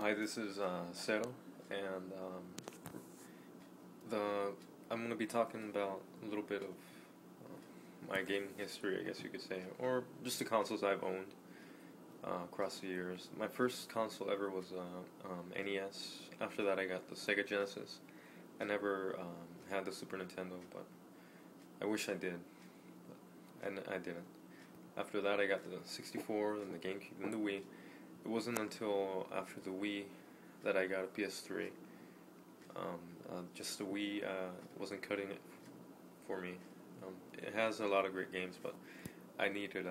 Hi, this is Sero, and the I'm gonna be talking about a little bit of my gaming history, I guess you could say, or just the consoles I've owned across the years. My first console ever was NES. After that, I got the Sega Genesis. I never had the Super Nintendo, but I wish I did, and I didn't. After that, I got the 64, then the GameCube, and the Wii. It wasn't until after the Wii that I got a PS3. Just the Wii wasn't cutting it for me. It has a lot of great games, but I needed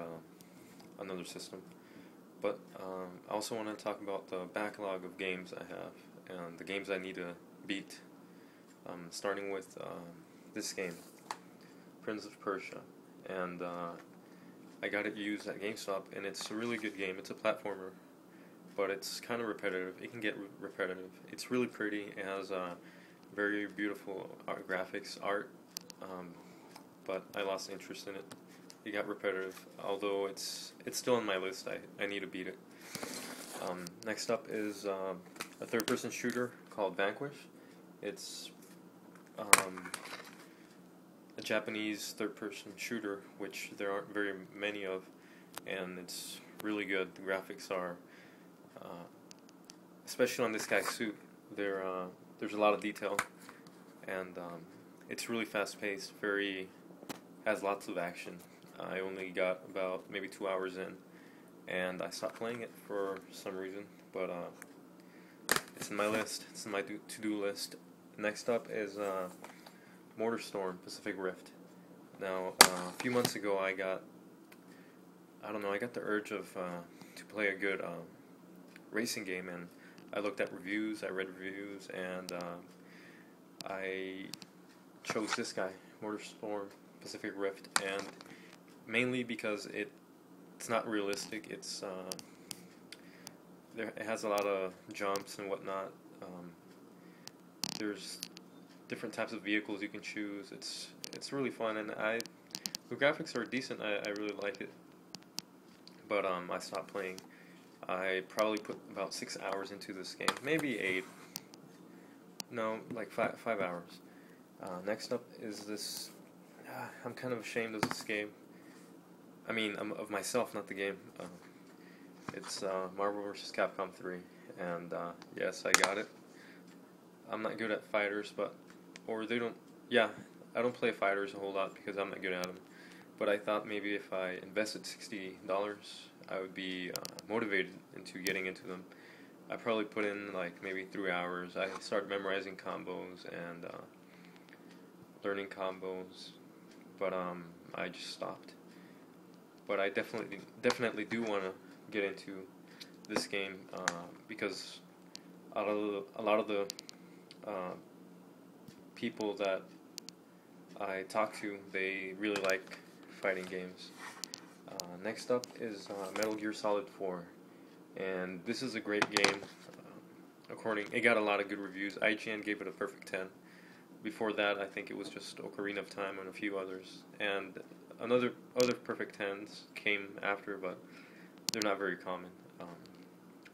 another system. But I also want to talk about the backlog of games I have and the games I need to beat. Starting with this game, Prince of Persia, and I got it used at GameStop, and it's a really good game. It's a platformer, but it's kind of repetitive. It can get repetitive. It's really pretty. It has very beautiful graphics, art, um, but I lost interest in it. It got repetitive, although it's still on my list. I need to beat it. Next up is a third-person shooter called Vanquish. It's a Japanese third-person shooter, which there aren't very many of, and it's really good. The graphics are, especially on this guy's suit, there's a lot of detail, and it's really fast-paced. Has lots of action. I only got about maybe 2 hours in, and I stopped playing it for some reason, but it's in my list. It's in my to-do list. Next up is MotorStorm Pacific Rift. Now, a few months ago, I got the urge of to play a good racing game, and I looked at reviews, I read reviews, and I chose this guy, MotorStorm Pacific Rift, and mainly because it's not realistic. It has a lot of jumps and whatnot. There's different types of vehicles you can choose. It's really fun, and the graphics are decent. I really like it, but I stopped playing. I probably put about 6 hours into this game, maybe 8. No, like 5 hours. Next up is this. I'm kind of ashamed of this game. I mean, of myself, not the game. It's Marvel vs. Capcom 3, and yes, I got it. I'm not good at fighters, or they don't. Yeah, I don't play fighters a whole lot because I'm not good at them. But I thought maybe if I invested $60, I would be motivated into getting into them. I probably put in like maybe 3 hours. I started memorizing combos and learning combos, but I just stopped. But I definitely do want to get into this game because a lot of the uh, people that I talk to, they really like fighting games. Next up is Metal Gear Solid 4, and this is a great game. It got a lot of good reviews. IGN gave it a perfect 10. Before that, I think it was just Ocarina of Time and a few others, and other perfect 10s came after, but they're not very common.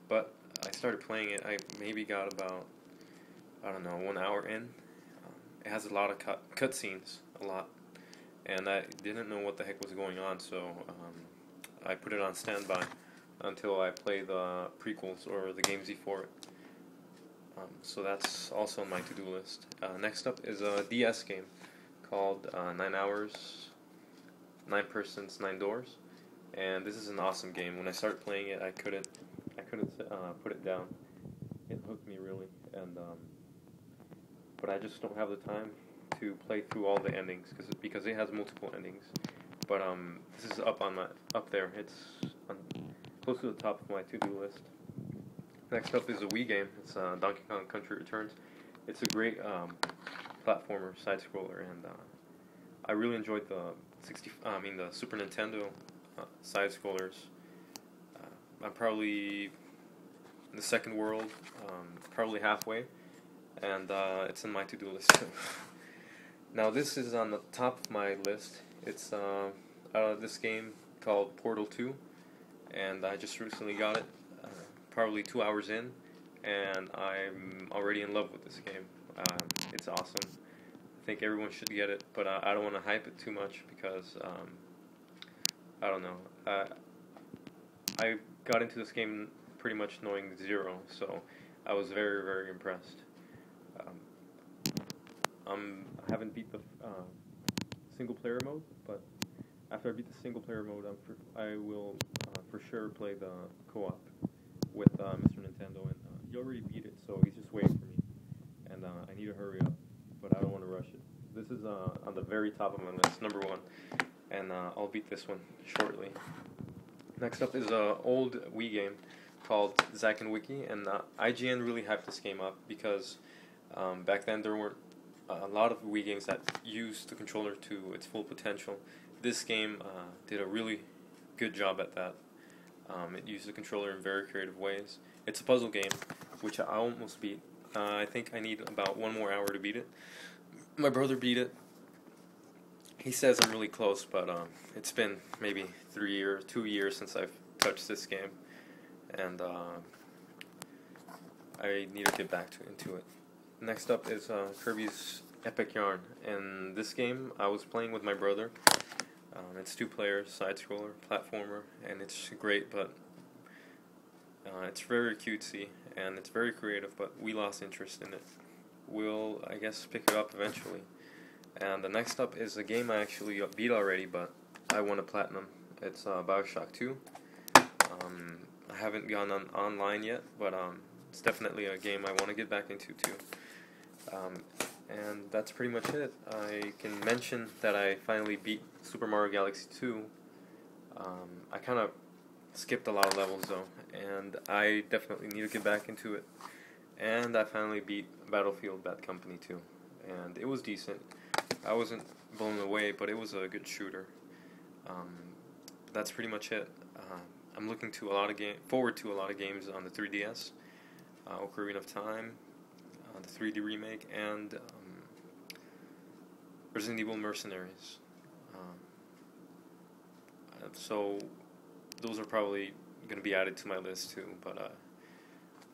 But I started playing it. I maybe got about, I don't know, 1 hour in. It has a lot of cutscenes, a lot, and I didn't know what the heck was going on, so I put it on standby until I play the prequels or the games before it. So that's also on my to-do list. Next up is a DS game called 9 Hours, 9 Persons, 9 Doors, and this is an awesome game. When I started playing it, I couldn't put it down. It hooked me really, and but I just don't have the time to play through all the endings because it has multiple endings. But this is up there. It's close to the top of my to-do list. Next up is a Wii game. It's Donkey Kong Country Returns. It's a great platformer, side scroller, and I really enjoyed the the Super Nintendo side scrollers. I'm probably in the second world, probably halfway, and it's in my to-do list too. Now this is on the top of my list. It's this game called Portal 2, and I just recently got it, probably 2 hours in, and I'm already in love with this game. It's awesome. I think everyone should get it, but I don't want to hype it too much because I don't know. I got into this game pretty much knowing zero, so I was very, very impressed. I haven't beat the single player mode, but after I beat the single player mode, I will for sure play the co-op with Mr. Nintendo, and he already beat it, so he's just waiting for me, and I need to hurry up, but I don't want to rush it. This is on the very top of my list, number one, and I'll beat this one shortly. Next up is an old Wii game called Zack and Wiki, and IGN really hyped this game up because back then there weren't a lot of Wii games that used the controller to its full potential. This game did a really good job at that. It used the controller in very creative ways. It's a puzzle game, which I almost beat. I think I need about 1 more hour to beat it. My brother beat it. He says I'm really close, but it's been maybe 2 years since I've touched this game, and I need to get back into it. Next up is Kirby's Epic Yarn, and this game I was playing with my brother. It's 2 players, side-scroller, platformer, and it's great, but it's very cutesy, and it's very creative, but we lost interest in it. We'll, I guess, pick it up eventually. And the next up is a game I actually beat already, but I won a platinum. It's Bioshock 2. I haven't gone online yet, but it's definitely a game I want to get back into too. And that's pretty much it. I can mention that I finally beat Super Mario Galaxy 2. I kind of skipped a lot of levels though, and I definitely need to get back into it. And I finally beat Battlefield Bad Company 2, and it was decent. I wasn't blown away, but it was a good shooter. That's pretty much it. I'm looking to forward to a lot of games on the 3DS, Ocarina of Time, the 3D remake, and Resident Evil Mercenaries. So those are probably going to be added to my list too. But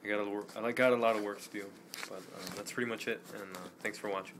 I got a lot of work to do. But that's pretty much it. And thanks for watching.